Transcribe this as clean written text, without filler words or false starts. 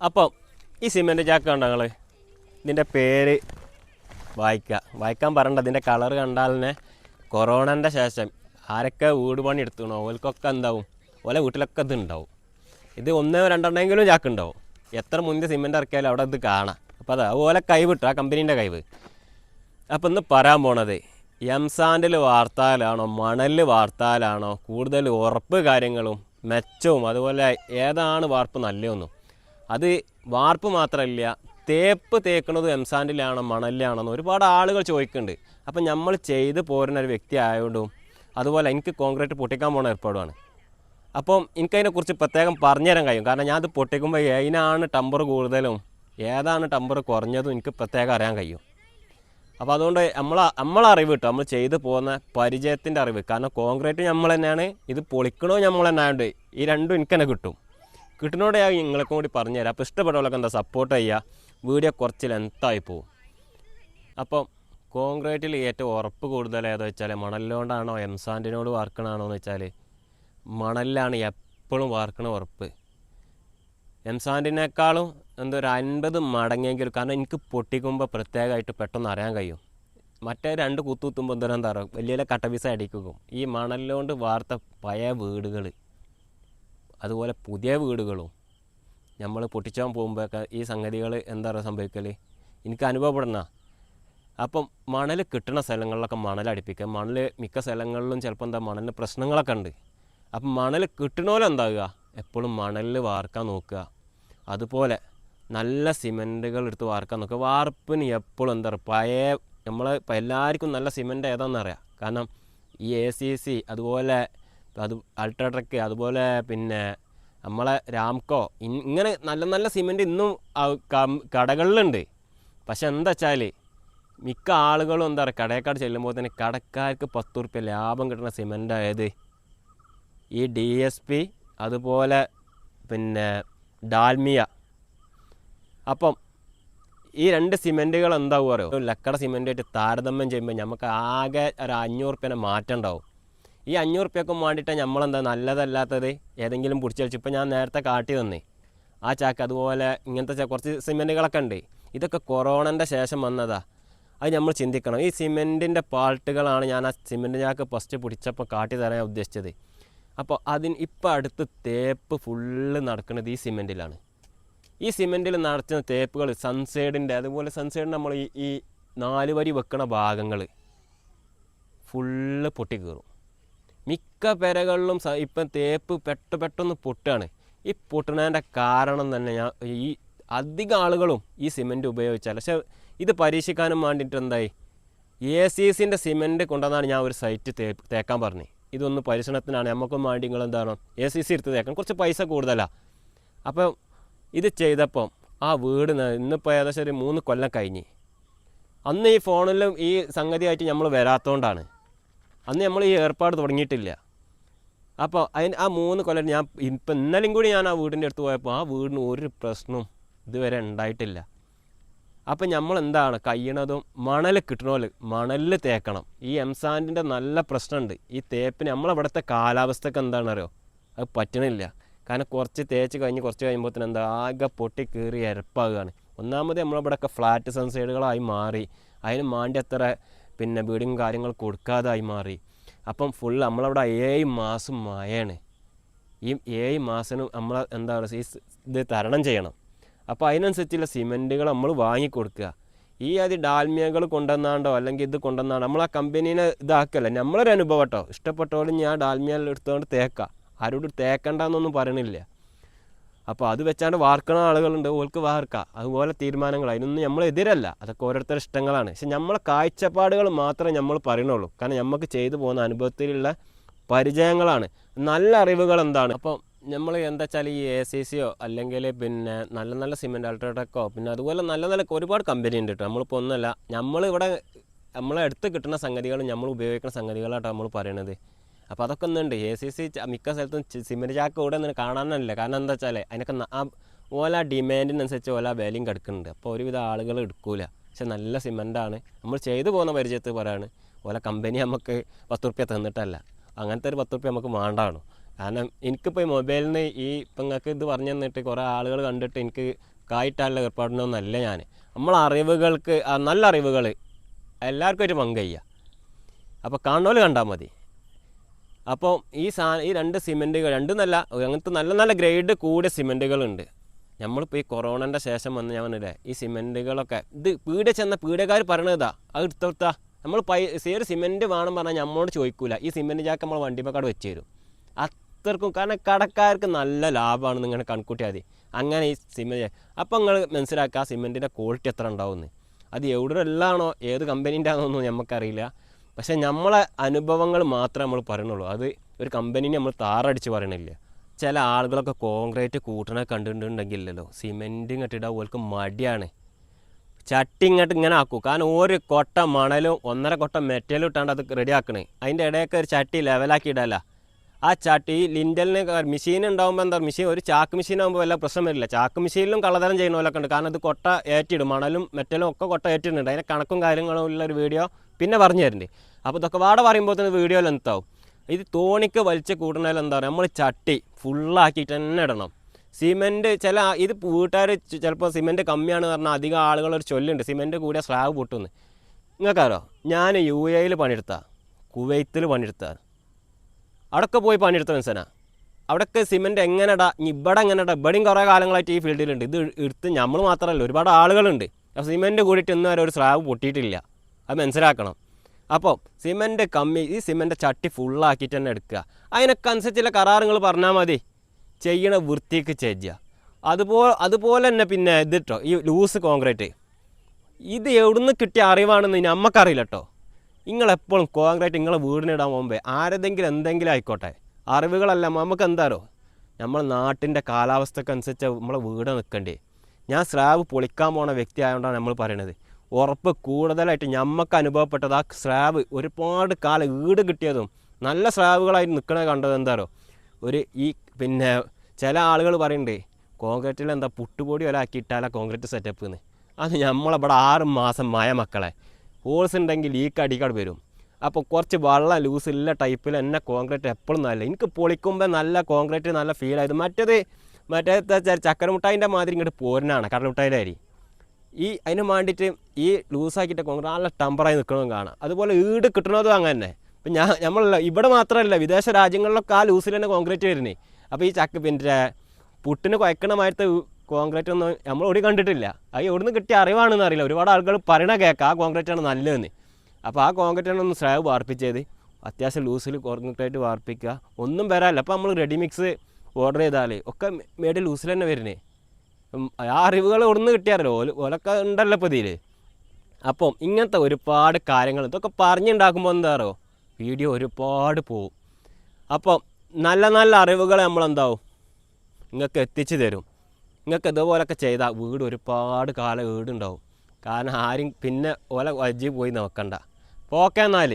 അപ്പം ഈ സിമെൻറ്റ് ചാക്ക് കണ്ടോ നിങ്ങൾ? ഇതിൻ്റെ പേര് വായിക്കാൻ പറയണ്ട. ഇതിൻ്റെ കളർ കണ്ടാൽ തന്നെ കൊറോണൻ്റെ ശേഷം ആരൊക്കെ വീട് പണി എടുത്തുണോ ഓൽക്കൊക്കെ എന്താവും, ഓലെ വീട്ടിലൊക്കെ ഇത് ഉണ്ടാവും. ഇത് ഒന്നോ രണ്ടെണ്ണമെങ്കിലും ചാക്ക് ഉണ്ടാവും. എത്ര മുന്നേ സിമെൻറ്റ് ഇറക്കിയാലും അവിടെ ഇത് കാണാം. അപ്പോൾ അത് ഓലെ കഴിവിട്ടു, ആ കമ്പനീൻ്റെ കഴിവ്. അപ്പം ഇന്ന് പറയാൻ പോണത് എംസാൻഡിൽ വാർത്താലാണോ മണലിൽ വാർത്താലാണോ കൂടുതൽ ഉറപ്പ് കാര്യങ്ങളും മെച്ചവും, അതുപോലെ ഏതാണ് വാർപ്പ് നല്ലതൊന്നും. അത് വാർപ്പ് മാത്രമല്ല, തേപ്പ് തേക്കുന്നത് എംസാൻഡിലാണോ മണലിലാണോ ഒരുപാട് ആളുകൾ ചോദിക്കുന്നുണ്ട്. അപ്പം നമ്മൾ ചെയ്ത് പോരുന്ന ഒരു വ്യക്തി ആയതുകൊണ്ടും അതുപോലെ എനിക്ക് കോൺക്രീറ്റ് പൊട്ടിക്കാൻ പോകുന്ന ഏർപ്പാടുമാണ്. അപ്പം എനിക്കതിനെക്കുറിച്ച് പ്രത്യേകം പറഞ്ഞുതരാൻ കഴിയും. കാരണം ഞാനത് പൊട്ടിക്കുമ്പോൾ ഏതിനാണ് ടമ്പർ കൂടുതലും ഏതാണ് ടമ്പർ കുറഞ്ഞതും എനിക്ക് പ്രത്യേകം അറിയാൻ കഴിയും. അപ്പോൾ അതുകൊണ്ട് നമ്മളെ അറിവ് കിട്ടും, നമ്മൾ ചെയ്ത് പോകുന്ന പരിചയത്തിൻ്റെ അറിവ്. കാരണം കോൺക്രീറ്റ് നമ്മൾ തന്നെയാണ്, ഇത് പൊളിക്കണോ നമ്മൾ തന്നെ ആയതുകൊണ്ട് ഈ രണ്ടും എനിക്ക് തന്നെ കിട്ടും. കിട്ടുന്നതോടെ ഞാൻ നിങ്ങൾക്കും കൂടി പറഞ്ഞുതരാം. അപ്പോൾ ഇഷ്ടപ്പെട്ടവരൊക്കെ എന്താ സപ്പോർട്ട് ചെയ്യുക. വീഡിയോ കുറച്ച് ലെങ്തായി പോകും. അപ്പം കോൺക്രീറ്റിൽ ഏറ്റവും ഉറപ്പ് കൂടുതൽ ഏതാ വെച്ചാൽ മണലിനോടാണോ എംസാൻഡിനോട് വാർക്കണാണോ എന്ന് വെച്ചാൽ മണലിലാണ് എപ്പോഴും വാർക്കണ ഉറപ്പ്. എംസാൻഡിനേക്കാളും ഒരു 50 മടങ്ങിയെങ്കിലും. കാരണം എനിക്ക് പൊട്ടിക്കുമ്പോൾ പ്രത്യേകമായിട്ട് പെട്ടെന്ന് അറിയാൻ കഴിയും. മറ്റേ രണ്ട് കുത്തുമ്പോൾ എന്താ പറയുക, വലിയ വലിയ കട്ടപീസ അടിക്കും. ഈ മണലിലോണ്ട് വാർത്ത പഴയ വീടുകൾ അതുപോലെ പുതിയ വീടുകളും നമ്മൾ പൊട്ടിച്ചാൻ പോകുമ്പോഴൊക്കെ ഈ സംഗതികൾ എന്താ പറയുക സംഭവിക്കൽ എനിക്ക് അനുഭവപ്പെടുന്ന. അപ്പം മണൽ കിട്ടുന്ന സ്ഥലങ്ങളിലൊക്കെ മണലടിപ്പിക്കുക. മണൽ മിക്ക സ്ഥലങ്ങളിലും ചിലപ്പോൾ മണലിന് പ്രശ്നങ്ങളൊക്കെ ഉണ്ട്. അപ്പം മണൽ കിട്ടണോലും എന്താകുക, എപ്പോഴും മണലിൽ വാർക്കാൻ നോക്കുക. അതുപോലെ നല്ല സിമെൻറ്റുകൾ എടുത്ത് വാർക്കാൻ നോക്കുക. വാർപ്പിന് എപ്പോഴും എന്താ പറയുക പഴയ ഇപ്പം എല്ലാവർക്കും നല്ല സിമെൻറ്റ് ഏതാണെന്നറിയാം. കാരണം ഈ ACC അതുപോലെ അൾട്രാടെക് അതുപോലെ പിന്നെ നമ്മളെ രാംകോ ഇങ്ങനെ നല്ല നല്ല സിമെൻറ്റ് ഇന്നും കടകളിലുണ്ട്. പക്ഷെ എന്താ വെച്ചാൽ മിക്ക ആളുകളും എന്താ പറയുക കടയേക്കാട് ചെല്ലുമ്പോൾ തന്നെ കടക്കാർക്ക് 10 ഉറുപ്പ്യ ലാഭം കിട്ടുന്ന സിമെൻ്റ് ആയത് ഈ DSP അതുപോലെ പിന്നെ ഡാൽമിയ. അപ്പം ഈ രണ്ട് സിമെൻറ്റുകൾ എന്താവും അറിയോ, ഒരു ലക്കട സിമെൻറ്റുമായിട്ട് താരതമ്യം ചെയ്യുമ്പോൾ നമുക്ക് ആകെ ഒരു 500 ഉറുപ്പ്യൻ്റെ മാറ്റം ഉണ്ടാവും. ഈ 500 ഉറുപ്പ്യക്കും വേണ്ടിയിട്ട് നമ്മളെന്താ നല്ലതല്ലാത്തത് ഏതെങ്കിലും പിടിച്ചടിച്ച്. ഇപ്പം ഞാൻ നേരത്തെ കാട്ടി തന്നേ ആ ചാക്ക്, അതുപോലെ ഇങ്ങനത്തെ കുറച്ച് സിമെൻറ്റുകളൊക്കെ ഉണ്ട്. ഇതൊക്കെ കൊറോണൻ്റെ ശേഷം വന്നതാ. അത് നമ്മൾ ചിന്തിക്കണം. ഈ സിമെൻറ്റിൻ്റെ പാൾട്ടുകളാണ് ഞാൻ ആ സിമെൻറ്റ് ചാക്ക് ഫസ്റ്റ് പിടിച്ചപ്പോൾ കാട്ടി തരാൻ ഉദ്ദേശിച്ചത്. അപ്പോൾ ഇപ്പം അടുത്ത് തേപ്പ് ഫുള്ള് നടക്കുന്നത് ഈ സിമെൻറ്റിലാണ്. ഈ സിമെൻറ്റിൽ നടത്തുന്ന തേപ്പുകൾ സൺസൈഡിൻ്റെ അതുപോലെ സൺസൈഡിന് നമ്മൾ ഈ 4 വരി വെക്കണ ഭാഗങ്ങൾ ഫുള്ള് പൊട്ടിക്കീറും. മിക്ക പെരകളിലും ഇപ്പം തേപ്പ് പെട്ടെന്ന് പൊട്ടുകയാണ്. ഈ പൊട്ടുന്നതിൻ്റെ കാരണം തന്നെ ഈ അധികം ആളുകളും ഈ സിമെൻറ്റ് ഉപയോഗിച്ചാൽ. പക്ഷേ ഇത് പരീക്ഷിക്കാനും വേണ്ടിയിട്ട് എന്തായി ACCൻ്റെ സിമെൻറ്റ് കൊണ്ടുവന്നാണ് ഞാൻ ഒരു സൈറ്റ് തേക്കാൻ പറഞ്ഞത്. ഇതൊന്ന് പരീക്ഷണത്തിനാണ്, നമുക്കും വേണ്ടി നിങ്ങളെന്താണ് ACC എടുത്ത് തേക്കണം, കുറച്ച് പൈസ കൂടുതലാണ്. അപ്പം ഇത് ചെയ്തപ്പം ആ വീട് ഇന്നിപ്പോൾ ഏകദേശം ഒരു 3 കൊല്ലം കഴിഞ്ഞ്. അന്ന് ഈ ഫോണിലും ഈ സംഗതിയായിട്ട് നമ്മൾ വരാത്തതുകൊണ്ടാണ്. അന്ന് നമ്മൾ ഈ ഏർപ്പാട് തുടങ്ങിയിട്ടില്ല. അപ്പോൾ ആ 3 കൊല്ലം ഞാൻ ഇപ്പം ഇന്നലെയും കൂടി ഞാൻ ആ വീടിൻ്റെ അടുത്ത് പോയപ്പോൾ ആ വീടിന് ഒരു പ്രശ്നവും ഇതുവരെ ഉണ്ടായിട്ടില്ല. അപ്പം നമ്മൾ എന്താണ് കഴിയണതും മണൽ കിട്ടണമല്ലോ മണലിൽ തേക്കണം. ഈ എംസാൻഡിൻ്റെ നല്ല പ്രശ്നമുണ്ട്. ഈ തേപ്പിന് നമ്മളിവിടുത്തെ കാലാവസ്ഥക്ക് എന്താണെന്ന് അറിയോ, അത് പറ്റണില്ല. കാരണം കുറച്ച് തേച്ച് കഴിഞ്ഞ് കുറച്ച് കഴിയുമ്പോഴത്തേന് എന്താ ആകെ പൊട്ടി കീറി എരപ്പാകുകയാണ്. ഒന്നാമത് നമ്മളിവിടെയൊക്കെ ഫ്ലാറ്റ് സൺസൈഡുകളായി മാറി. അതിന് മാണ്ടി അത്ര പിന്നെ ബീഡിങ്ങും കാര്യങ്ങൾ കൊടുക്കാതായി മാറി. അപ്പം ഫുൾ നമ്മളവിടെ 7 മാസം മഴയാണ്. ഈ 7 മാസം നമ്മൾ എന്താ പറയുക ഇത് തരണം ചെയ്യണം. അപ്പോൾ അതിനനുസരിച്ചുള്ള സിമെൻറ്റുകൾ നമ്മൾ വാങ്ങിക്കൊടുക്കുക. ഈ ഡാൽമിയകൾ കൊണ്ടുവന്നാണ്ടോ അല്ലെങ്കിൽ ഇത് കൊണ്ടുവന്നാണ്ടോ നമ്മൾ ആ കമ്പനീനെ ഇതാക്കല്ല. നമ്മളൊരു അനുഭവം കേട്ടോ, ഇഷ്ടപ്പെട്ടോളും ഞാൻ ഡാൽമിയ എടുത്തുകൊണ്ട് തേക്കാം, ആരോട് തേക്കണ്ടെന്നൊന്നും പറയണില്ല. അപ്പോൾ അത് വെച്ചാണ്ട് വാർക്കണ ആളുകളുണ്ട്, ഓൾക്ക് വാർക്കാം. അതുപോലെ തീരുമാനങ്ങൾ അതിനൊന്നും നമ്മൾ എതിരല്ല, അതൊക്കെ ഓരോരുത്തരുടെ ഇഷ്ടങ്ങളാണ്. പക്ഷെ നമ്മളെ കാഴ്ചപ്പാടുകൾ മാത്രമേ നമ്മൾ പറയണുള്ളൂ. കാരണം നമുക്ക് ചെയ്തു പോകുന്ന അനുഭവത്തിലുള്ള പരിചയങ്ങളാണ്, നല്ല അറിവുകൾ എന്താണ്. അപ്പം നമ്മൾ എന്താ വെച്ചാൽ ഈ ACCയോ അല്ലെങ്കിൽ പിന്നെ നല്ല നല്ല സിമെൻറ്റ് അൾട്രാടെക്കോ പിന്നെ അതുപോലെ നല്ല നല്ല ഒരുപാട് കമ്പനി ഉണ്ട് കേട്ടോ. നമ്മളിപ്പോൾ ഒന്നുമല്ല, നമ്മളിവിടെ നമ്മളെ അടുത്ത് കിട്ടുന്ന സംഗതികളും നമ്മൾ ഉപയോഗിക്കുന്ന സംഗതികളാട്ടോ നമ്മൾ പറയണത്. അപ്പോൾ അതൊക്കെ ഒന്നുണ്ട്. ACC മിക്ക സ്ഥലത്തും സിമെൻറ്റ് ചാക്ക് ഇവിടെ നിന്ന് കാണാനല്ല. കാരണം എന്താ വെച്ചാൽ അതിനൊക്കെ ഓല ഡിമാൻഡിനനുസരിച്ച് ഓല വിലയും കിടക്കുന്നുണ്ട്. അപ്പോൾ ഒരുവിധ ആളുകൾ എടുക്കൂല. പക്ഷെ നല്ല സിമെൻറ്റാണ്, നമ്മൾ ചെയ്തു പോകുന്ന പരിചയത്തിൽ പറയാണ്. ഓല കമ്പനി നമുക്ക് 10 ഉറുപ്പ്യ തന്നിട്ടല്ല, അങ്ങനത്തെ ഒരു 10 ഉറുപ്പ്യ നമുക്ക് വേണ്ടാണ്. കാരണം എനിക്കിപ്പോൾ ഈ മൊബൈലിൽ നിന്ന് ഇപ്പം നിങ്ങൾക്ക് ഇത് പറഞ്ഞു തന്നിട്ട് കുറേ ആളുകൾ കണ്ടിട്ട് എനിക്ക് കായിട്ടാനുള്ള ഏർപ്പാടിനൊന്നല്ല ഞാൻ. നമ്മളെ അറിവുകൾക്ക് നല്ല അറിവുകൾ എല്ലാവർക്കും ഒരു പങ്ക് ചെയ്യുക. അപ്പോൾ കാണുന്നോല് കണ്ടാൽ മതി. അപ്പോൾ ഈ രണ്ട് സിമെൻറ്റുകൾ രണ്ടെന്നല്ല, അങ്ങനത്തെ നല്ല നല്ല ഗ്രേഡ് കൂടിയ സിമെൻറ്റുകളുണ്ട്. നമ്മളിപ്പോൾ ഈ കൊറോണൻ്റെ ശേഷം വന്ന് ഞാൻ പറഞ്ഞില്ലേ, ഈ സിമെൻറ്റുകളൊക്കെ ഇത് പീടിക ചെന്ന പീടികക്കാർ പറയണതാ, അത് എടുത്തോട്ടാ. നമ്മൾ ഒരു സിമെൻറ്റ് വേണം പറഞ്ഞാൽ നമ്മളോട് ചോദിക്കൂല, ഈ സിമെൻറ്റ് ചാക്ക് നമ്മൾ വണ്ടിമേക്കാട് വെച്ച് തരും. അത്രക്കും, കാരണം കടക്കാർക്ക് നല്ല ലാഭമാണ് നിങ്ങൾ കണക്കൂട്ടിയാൽ മതി. അങ്ങനെ ഈ സിമെൻറ്റ് അപ്പോൾ നിങ്ങൾ മനസ്സിലാക്കുക ആ സിമെൻറ്റിൻ്റെ ക്വാളിറ്റി എത്ര ഉണ്ടാവുമെന്ന്. അത് എവിടെ എല്ലാണോ ഏത് കമ്പനീൻ്റെ ആണെന്നൊന്നും നമുക്കറിയില്ല. പക്ഷേ നമ്മളെ അനുഭവങ്ങൾ മാത്രമേ നമ്മൾ പറയണുള്ളൂ. അത് ഒരു കമ്പനീനെ നമ്മൾ താറടിച്ച് പറയണില്ല. ചില ആളുകളൊക്കെ കോൺക്രീറ്റ് കൂട്ടണ കണ്ടിട്ടുണ്ടെങ്കിലല്ലോ, സിമെൻറ്റ് ഇങ്ങോട്ട് ഇടാൻ ഓൾക്ക് മടിയാണ്. ചട്ടി ഇങ്ങോട്ട് ഇങ്ങനെ ആക്കും. കാരണം ഒരു കൊട്ട മണലും 1.5 കൊട്ട മെറ്റലും ഇട്ടാണ്ട് അത് റെഡി ആക്കണേ. അതിൻ്റെ ഇടയൊക്കെ ഒരു ചട്ടി ലെവലാക്കി ഇടല്ല. ആ ചട്ടി ലിൻഡലിന് മെഷീൻ ഉണ്ടാകുമ്പോൾ എന്താ, മെഷീൻ ഒരു ചാക്ക് മെഷീൻ ആകുമ്പോൾ വല്ല പ്രശ്നം വരില്ല. ചാക്ക് മെഷീനിലും കള്ളതരം ചെയ്യുന്ന പോലൊക്കെ ഉണ്ട്. കാരണം അത് കൊട്ട ഏറ്റിടും, മണലും മെറ്റലും ഒക്കെ കൊട്ട ഏറ്റിടുന്നുണ്ട്. അതിൻ്റെ കണക്കും കാര്യങ്ങളും ഉള്ളൊരു വീഡിയോ പിന്നെ പറഞ്ഞു തരുന്നുണ്ട്. അപ്പോൾ ഇതൊക്കെ വാട പറയുമ്പോൾ തന്നെ വീഡിയോ ലെന്താവും. ഇത് തോണിക്ക് വലിച്ച് കൂട്ടണതിൽ എന്താ പറയുക, നമ്മൾ ചട്ടി ഫുള്ളാക്കിയിട്ട് തന്നെ ഇടണം. സിമെൻറ്റ് ഇത് വീട്ടുകാർ ചിലപ്പോൾ സിമെൻറ്റ് കമ്മിയാണ് പറഞ്ഞാൽ അധികം ആളുകളൊരു ചൊല്ലുണ്ട്, സിമെൻറ്റ് കൂടിയ സ്ലാബ് പൊട്ടുമെന്ന്. നിങ്ങൾക്കറിയോ, ഞാൻ UAE പണിയെടുത്താൽ, കുവൈത്തിൽ പണിയെടുത്താൽ, അവിടെയൊക്കെ പോയി പണിയെടുത്ത മനസ്സിനാ. അവിടെയൊക്കെ സിമെൻറ്റ് എങ്ങനെ ഇടാം, ഇവിടെ എങ്ങനെ ഇടാം. ഇവിടെയും കുറേ കാലങ്ങളായിട്ട് ഈ ഫീൽഡിലുണ്ട്. ഇത് എടുത്ത് നമ്മൾ മാത്രമല്ല, ഒരുപാട് ആളുകളുണ്ട്. അപ്പോൾ സിമെൻറ്റ് കൂടിയിട്ട് ഇന്ന് വരെ ഒരു സ്ലാബ് പൊട്ടിയിട്ടില്ല. അത് മനസ്സിലാക്കണം. അപ്പോൾ സിമെൻറ്റ് കമ്മി, ഈ സിമെൻറ്റ് ചട്ടി ഫുള്ളാക്കിയിട്ട് തന്നെ എടുക്കുക. അതിനൊക്കെ അനുസരിച്ചുള്ള കരാറുകൾ പറഞ്ഞാൽ മതി. ചെയ്യണ വൃത്തിക്ക് ചെയ്യുക. അതുപോലെ തന്നെ പിന്നെ ഇതിട്ടോ, ഈ ലൂസ് കോൺക്രീറ്റ്, ഇത് എവിടുന്ന് കിട്ടിയ അറിവാണെന്ന് നമുക്കറിയില്ല കേട്ടോ. നിങ്ങളെപ്പോഴും കോൺക്രീറ്റ് നിങ്ങളെ വീടിനിടാൻ മുമ്പേ ആരെന്തെങ്കിലും എന്തെങ്കിലും ആയിക്കോട്ടെ, അറിവുകളല്ല നമുക്ക് എന്താറോ, നമ്മൾ നാട്ടിൻ്റെ കാലാവസ്ഥക്ക് അനുസരിച്ച് നമ്മളെ വീട് നിൽക്കണ്ടേ. ഞാൻ സ്ലാബ് പൊളിക്കാൻ പോണ വ്യക്തി ആയതുകൊണ്ടാണ് നമ്മൾ പറയണത്. ഉറപ്പ് കൂടുതലായിട്ട് നമുക്ക് അനുഭവപ്പെട്ടത് ആ സ്ലാബ് ഒരുപാട് കാലം ഈട് കിട്ടിയതും നല്ല സ്ലാബുകളായിട്ട് നിൽക്കണ കണ്ടത് എന്താറോ, പിന്നെ ചില ആളുകൾ പറയുന്നുണ്ട് കോൺക്രീറ്റിൽ എന്താ പുട്ടുപൊടി വരെ ആക്കിയിട്ടാല കോൺക്രീറ്റ് സെറ്റപ്പ് എന്ന്. അത് നമ്മളിവിടെ 6 മാസം മക്കളെ ഹോൾസ് ഉണ്ടെങ്കിൽ ലീക്ക് അടിക്കാട് വരും. അപ്പോൾ കുറച്ച് വെള്ളം ലൂസില്ല ടൈപ്പിൽ തന്നെ കോൺക്രീറ്റ് എപ്പോഴും നല്ല, എനിക്ക് പൊളിക്കുമ്പോൾ നല്ല കോൺക്രീറ്റ് നല്ല ഫീൽ ആയത്. മറ്റേ ചക്കരമുട്ടായിൻ്റെ മാതിരി ഇങ്ങോട്ട് പോരനാണ് കടലമുട്ടായിൻ്റെ അരി. അതിന് വേണ്ടിയിട്ട് ഈ ലൂസാക്കിയിട്ട് കോൺക്രീറ്റ് നല്ല ടമ്പറായി നിൽക്കണമെന്ന് കാണാം. അതുപോലെ ഈട് കിട്ടണതും അങ്ങനെ തന്നെ. ഇപ്പം നമ്മളല്ല ഇവിടെ മാത്രമല്ല, വിദേശ രാജ്യങ്ങളിലൊക്കെ ആ ലൂസിൽ തന്നെ കോൺക്രീറ്റ് വരുന്നത്. അപ്പോൾ ഈ പിന്നെ പുട്ടിന് കുഴക്കണമായിട്ട് കോൺക്രീറ്റ് ഒന്നും നമ്മൾ ഓടി കണ്ടിട്ടില്ല. അത് എവിടുന്ന് കിട്ടിയ അറിവാണെന്ന് അറിയില്ല. ഒരുപാട് ആളുകൾ പറയണ കേൾക്കാം ആ കോൺക്രീറ്റാണ് നല്ലതെന്ന്. അപ്പോൾ ആ കോൺക്രീറ്റാണ് ഒന്ന് സ്ലാബ് വാർപ്പിച്ചത്. അത്യാവശ്യം ലൂസിൽ കോൺക്രീറ്റായിട്ട് വാർപ്പിക്കുക, ഒന്നും വരാനില്ല. അപ്പോൾ നമ്മൾ റെഡിമിക്സ് ഓർഡർ ചെയ്താൽ ഒക്കെ മേഡ് ലൂസിൽ തന്നെ വരുന്നത്. ആ അറിവുകൾ എവിടുന്ന് കിട്ടിയാലോ, ഓലൊക്കെ ഉണ്ടല്ലോ ഇപ്പോൾ ഇതിൽ. അപ്പം ഇങ്ങനത്തെ ഒരുപാട് കാര്യങ്ങൾ ഇതൊക്കെ പറഞ്ഞുണ്ടാക്കുമ്പോൾ എന്താണോ വീഡിയോ ഒരുപാട് പോവും. അപ്പം നല്ല നല്ല അറിവുകൾ നമ്മളെന്താവും നിങ്ങൾക്ക് എത്തിച്ചു തരും. നിങ്ങൾക്ക് ഇതുപോലൊക്കെ ചെയ്താൽ വീട് ഒരുപാട് കാലം വീടുണ്ടാവും. കാരണം ആരും പിന്നെ ഓല വജ്ജി പോയി നോക്കണ്ട. ഓക്കെ എന്നാൽ.